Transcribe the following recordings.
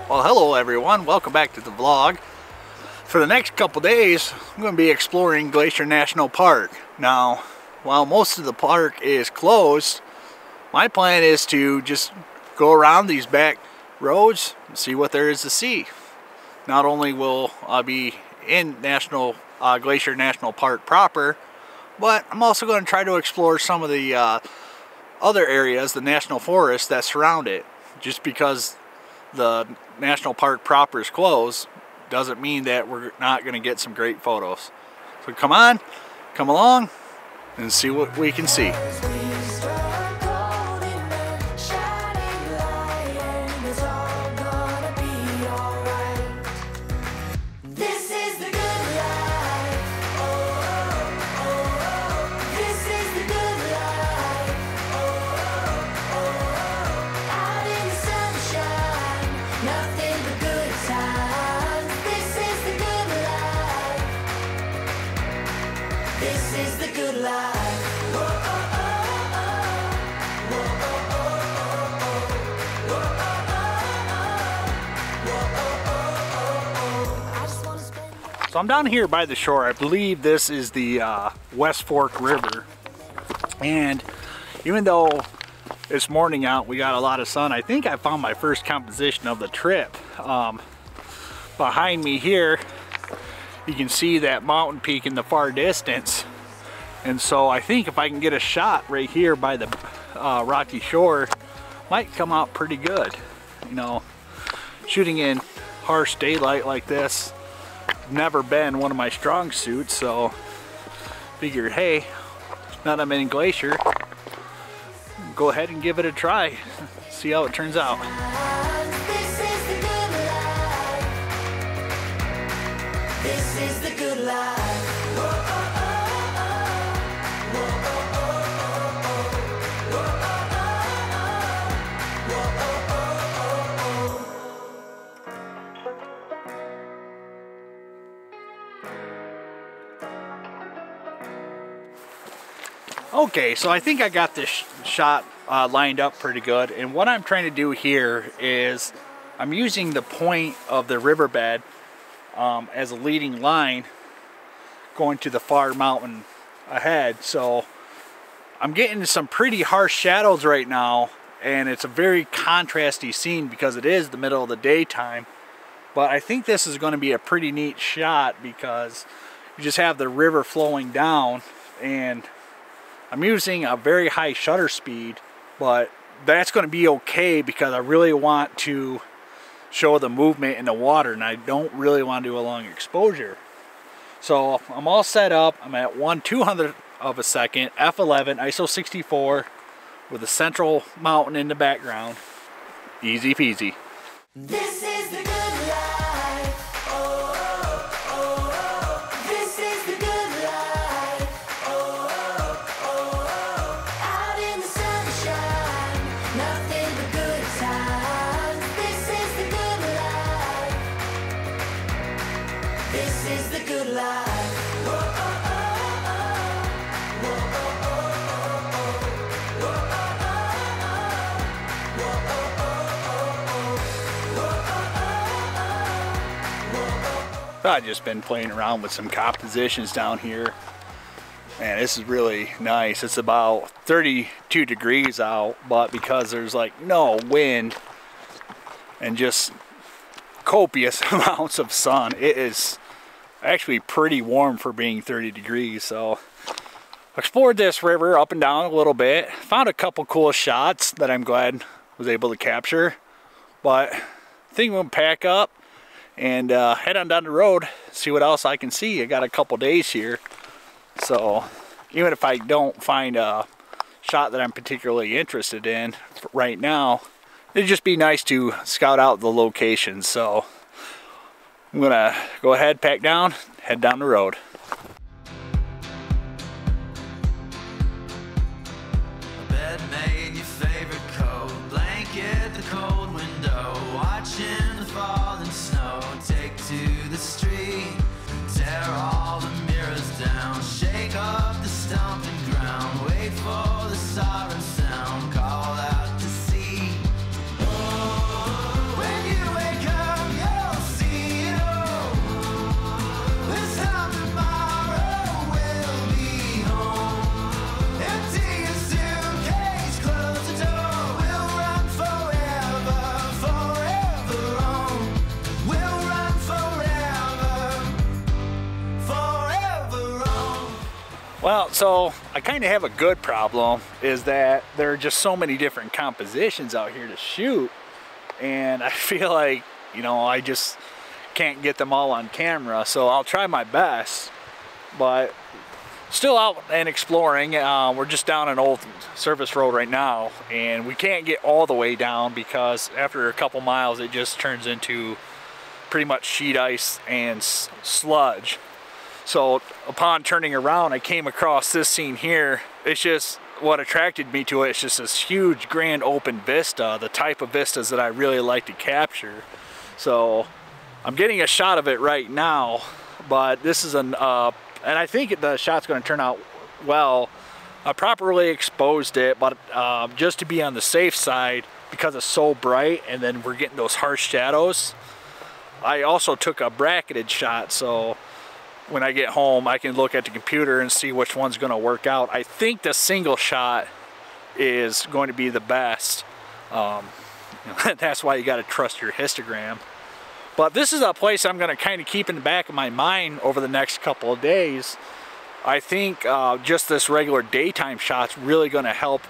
Well, hello everyone, welcome back to the vlog. For the next couple days, I'm going to be exploring Glacier National Park. Now, while most of the park is closed, my plan is to just go around these back roads and see what there is to see. Not only will I be in Glacier National Park proper, but I'm also going to try to explore some of the other areas, the national forests that surround it. Just because the national park proper is closed doesn't mean that we're not going to get some great photos. So come on, come along and see what we can see. So I'm down here by the shore. I believe this is the West Fork River, and even though it's morning out, we got a lot of sun. I think I found my first composition of the trip. Behind me here, you can see that mountain peak in the far distance, and so I think if I can get a shot right here by the rocky shore, might come out pretty good. You know, shooting in harsh daylight like this, never been one of my strong suits, so figured, hey, now that I'm in Glacier, go ahead and give it a try, see how it turns out. This is the good life. This is the good life. Okay, so I think I got this shot lined up pretty good, and what I'm trying to do here is I'm using the point of the riverbed as a leading line going to the far mountain ahead. So I'm getting some pretty harsh shadows right now, and it's a very contrasty scene because it is the middle of the daytime. But I think this is going to be a pretty neat shot because you just have the river flowing down, and I'm using a very high shutter speed, but that's going to be okay because I really want to show the movement in the water, and I don't really want to do a long exposure. So I'm all set up. I'm at 1/200th of a second, f11, ISO 64, with a central mountain in the background. Easy peasy. This is the good life. Oh, oh, oh. This is the good life. Oh, oh, oh. Out in the sunshine, nothing but good times. This is the good life. This is the good life. Oh, oh, oh, oh. Oh, oh, oh, oh. Oh, oh, oh, oh. I've just been playing around with some compositions down here, and this is really nice. It's about 32 degrees out, but because there's like no wind and just copious amounts of sun, it is actually pretty warm for being 30 degrees. So explored this river up and down a little bit, found a couple cool shots that I'm glad was able to capture, but I think we'll pack up and head on down the road, see what else I can see. I got a couple days here, so even if I don't find a shot that I'm particularly interested in right now, it'd just be nice to scout out the location. So I'm gonna go ahead, pack down, head down the road. Bed made your favorite coat, blanket the cold window, watching the falling snow. Take to the street, tear all the mirrors down, shake up the stomping ground, wait for the siren sound, call out to sea. Oh, when you wake up Well, so I kind of have a good problem, is that there are just so many different compositions out here to shoot, and I feel like, you know, I just can't get them all on camera. So I'll try my best, but still out and exploring. We're just down an old service road right now, and we can't get all the way down because after a couple miles it just turns into pretty much sheet ice and sludge. So upon turning around, I came across this scene here. It's just what attracted me to it. It's just this huge grand open vista, the type of vistas that I really like to capture. So I'm getting a shot of it right now, but this is and I think the shot's going to turn out well. I properly exposed it, but just to be on the safe side, because it's so bright and then we're getting those harsh shadows, I also took a bracketed shot, so when I get home I can look at the computer and see which one's going to work out. I think the single shot is going to be the best. That's why you got to trust your histogram. But this is a place I'm going to kind of keep in the back of my mind over the next couple of days. I think just this regular daytime shot's really going to help,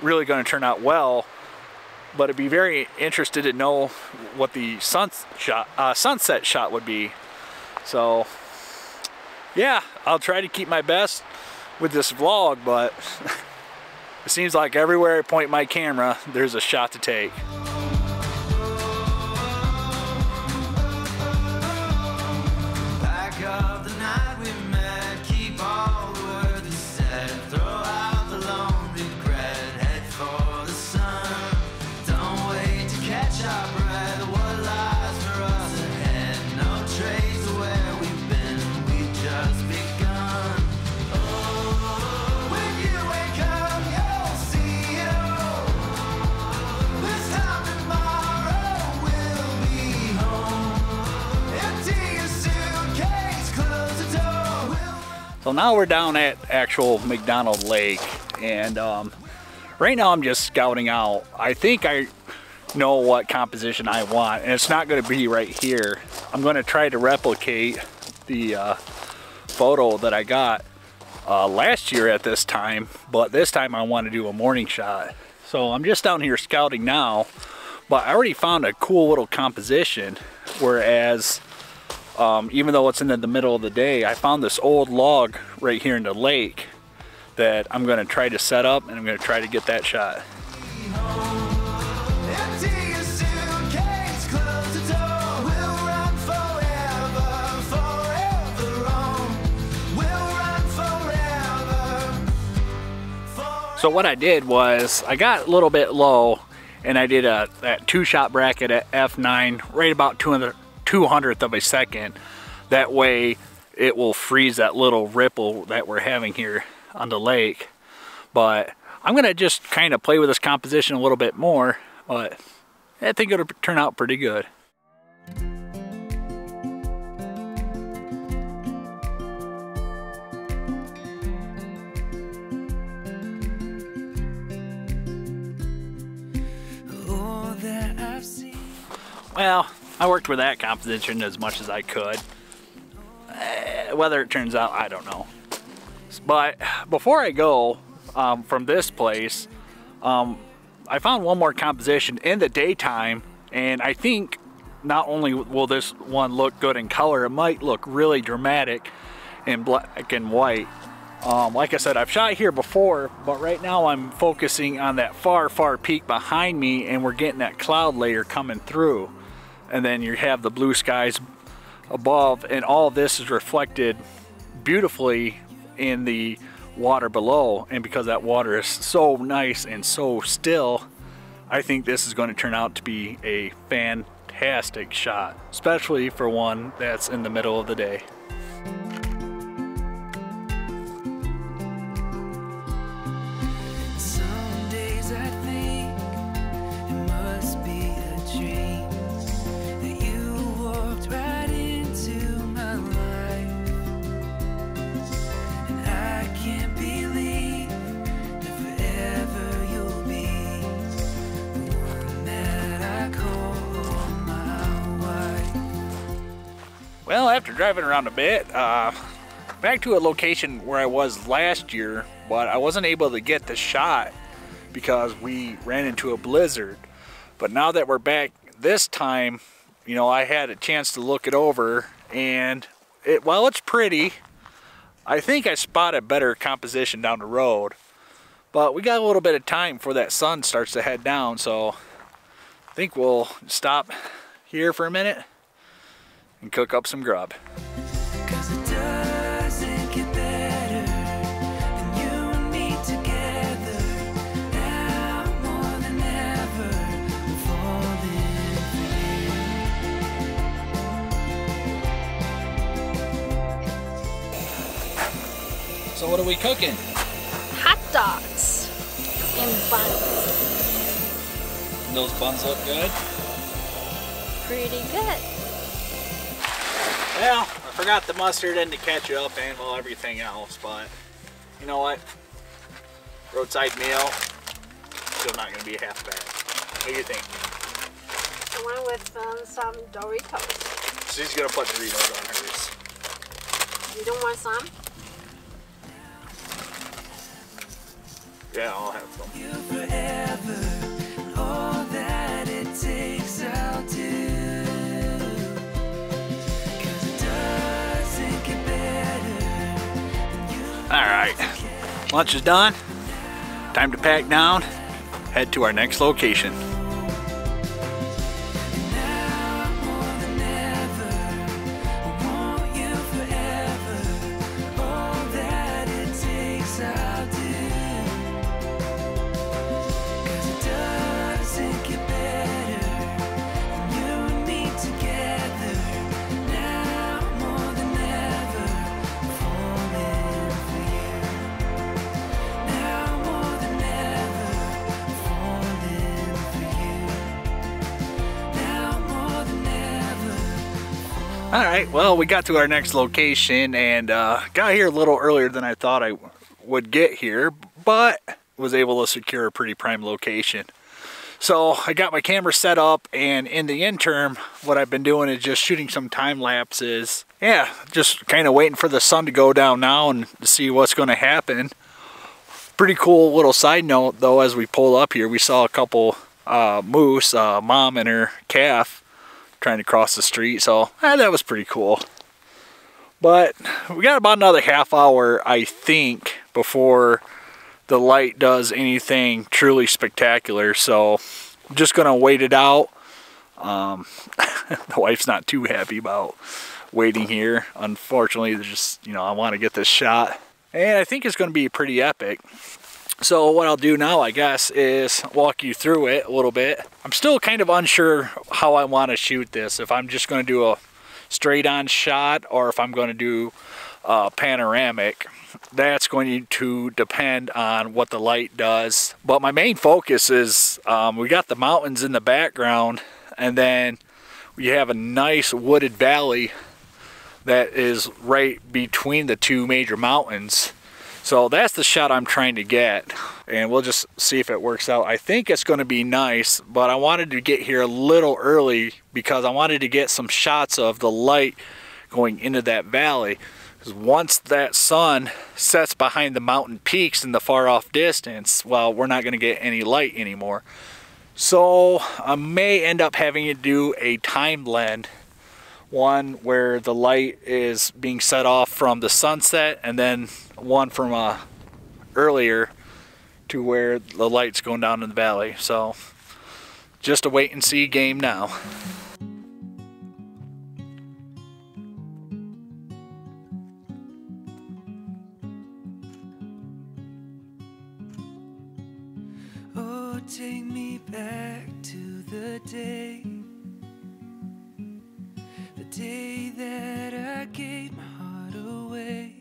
really going to turn out well. But I'd be very interested to know what the sunset shot would be. So yeah, I'll try to keep my best with this vlog, but it seems like everywhere I point my camera, there's a shot to take. Back of the night we met, keep all the words said, throw out the lone regret, head for the sun. Don't wait to catch our breath, what lies for us ahead? No trace of where we've been, we've just begun. Oh, when you wake up, you'll see it all. This time tomorrow we'll be home. Empty your suitcase, close the door. So now we're down at actual McDonald Lake, and right now I'm just scouting out. I think I know what composition I want, and it's not going to be right here. I'm going to try to replicate the photo that I got last year at this time, but this time I want to do a morning shot. So I'm just down here scouting now, but I already found a cool little composition, whereas even though it's in the middle of the day, I found this old log right here in the lake that I'm going to try to set up, and I'm going to try to get that shot. Empty your suitcase, close the door. We'll run forever, forever on. We'll run forever. So what I did was I got a little bit low, and I did that 2-shot bracket at f9, right about 200th of a second. That way it will freeze that little ripple that we're having here on the lake. But I'm gonna just kind of play with this composition a little bit more, but I think it'll turn out pretty good. All that I've seen. Well, I worked with that composition as much as I could. Whether it turns out, I don't know. But before I go from this place, I found one more composition in the daytime, and I think not only will this one look good in color, it might look really dramatic in black and white. Like I said, I've shot here before, but right now I'm focusing on that far peak behind me, and we're getting that cloud layer coming through. And then you have the blue skies above, and all of this is reflected beautifully in the water below. And because that water is so nice and so still, I think this is going to turn out to be a fantastic shot, especially for one that's in the middle of the day. Some days I think it must be a dream that you walked right into my life, and I can't believe that forever you'll be the one that I call my wife. Well, after driving around a bit, back to a location where I was last year, but I wasn't able to get the shot because we ran into a blizzard. But now that we're back this time, you know, I had a chance to look it over, and while it's pretty, I think I spotted better composition down the road. But we got a little bit of time before that sun starts to head down, so I think we'll stop here for a minute and cook up some grub. 'Cause it doesn't get better than you and me together. Now more than ever, I'm falling for you. So what are we cooking? Hot dogs and buns. Those buns look good. Pretty good. Well, I forgot the mustard and the ketchup and well everything else, but you know what? Roadside meal, still not gonna be half bad. What do you think? I went with some Doritos. She's gonna put Doritos on hers. You don't want some? Yeah, I'll have some. You forever, and all that it takes I'll do. 'Cause it doesn't get better than you. All right, lunch is done. Time to pack down, head to our next location. Now more than ever, I want you forever. All that it takes I'll do. 'Cause it doesn't get better than you and me together. Now more than ever, I'm falling for you. Now more than ever, I'm falling for you. Now more than ever. All right, well, we got to our next location and got here a little earlier than I thought I would get here, but was able to secure a pretty prime location. So I got my camera set up, and in the interim, what I've been doing is just shooting some time lapses. Yeah, just kind of waiting for the sun to go down now and to see what's going to happen. Pretty cool little side note though, as we pull up here, we saw a couple moose, mom and her calf, trying to cross the street, so that was pretty cool. But we got about another half hour, I think, before the light does anything truly spectacular, so I'm just gonna wait it out. The wife's not too happy about waiting here. Unfortunately, there's just, you know, I want to get this shot, and I think it's gonna be pretty epic. So what I'll do now, I guess, is walk you through it a little bit. I'm still kind of unsure how I want to shoot this. If I'm just going to do a straight on shot or if I'm going to do panoramic. That's going to depend on what the light does. But my main focus is we got the mountains in the background, and then we have a nice wooded valley that is right between the two major mountains. So that's the shot I'm trying to get, and we'll just see if it works out. I think it's going to be nice, but I wanted to get here a little early because I wanted to get some shots of the light going into that valley. Because once that sun sets behind the mountain peaks in the far off distance, well, we're not going to get any light anymore. So I may end up having to do a time blend. One where the light is being set off from the sunset, and then one from earlier to where the light's going down in the valley. So just a wait and see game now. Oh, take me back to the day that I gave my heart away,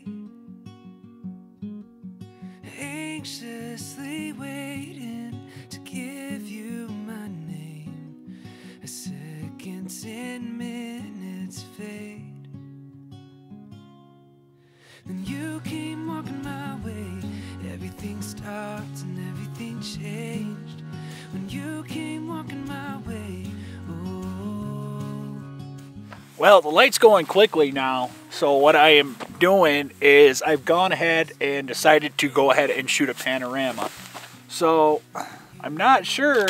anxiously waiting to give you my name. As seconds and minutes fade, then you came walking my way. Everything stopped and everything changed when you came walking my way. Oh. Well, the light's going quickly now, so what I am doing is I've gone ahead and decided to go ahead and shoot a panorama. So I'm not sure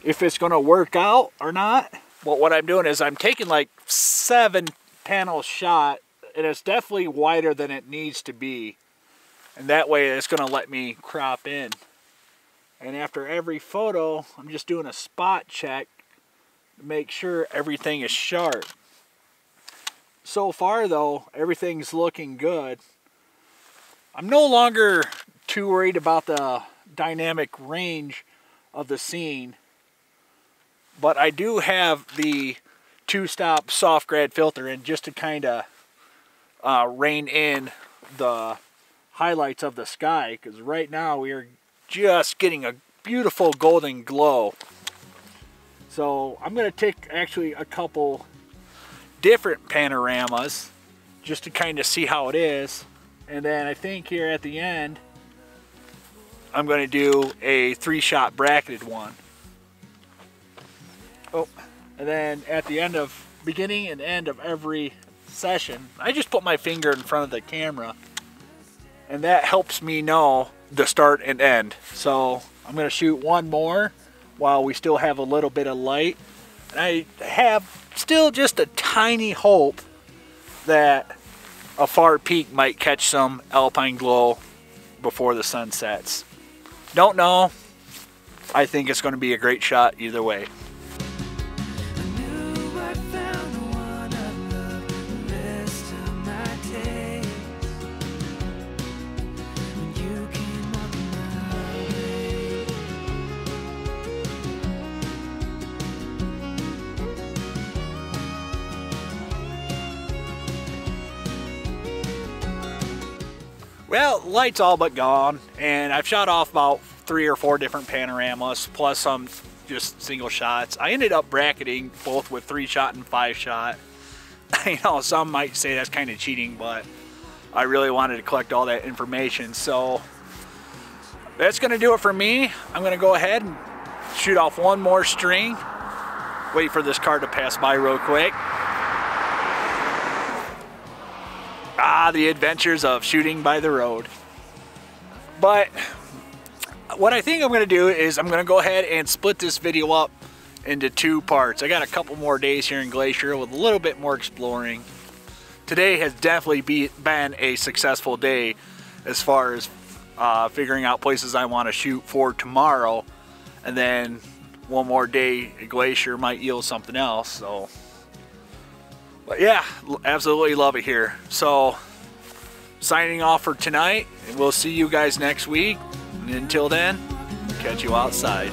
if it's going to work out or not. But what I'm doing is I'm taking like 7 panel shot, and it's definitely wider than it needs to be. And that way it's going to let me crop in. And after every photo, I'm just doing a spot check to make sure everything is sharp. So far though, everything's looking good. I'm no longer too worried about the dynamic range of the scene, but I do have the 2-stop soft grad filter in just to kind of rein in the highlights of the sky, because right now we are just getting a beautiful golden glow. So I'm going to take actually a couple different panoramas just to kind of see how it is, and then I think here at the end I'm going to do a 3-shot bracketed one. Oh, and then at the end of beginning and end of every session, I just put my finger in front of the camera, and that helps me know the start and end. So I'm going to shoot one more while we still have a little bit of light. And I have still just a tiny hope that a far peak might catch some alpine glow before the sun sets. Don't know. I think it's going to be a great shot either way. I knew I found the one I loved the rest of my days. When you came up my way. Well, light's all but gone, and I've shot off about 3 or 4 different panoramas, plus some just single shots. I ended up bracketing both with 3-shot and 5-shot. You know, some might say that's kind of cheating, but I really wanted to collect all that information. So that's going to do it for me. I'm going to go ahead and shoot off one more string. Wait for this car to pass by real quick. Ah, the adventures of shooting by the road. But what I think I'm going to do is I'm going to go ahead and split this video up into 2 parts. I got a couple more days here in Glacier with a little bit more exploring. Today has definitely been a successful day as far as figuring out places I want to shoot for tomorrow. And then one more day at Glacier might yield something else. So, but yeah, absolutely love it here. So, signing off for tonight, and we'll see you guys next week. And until then, catch you outside.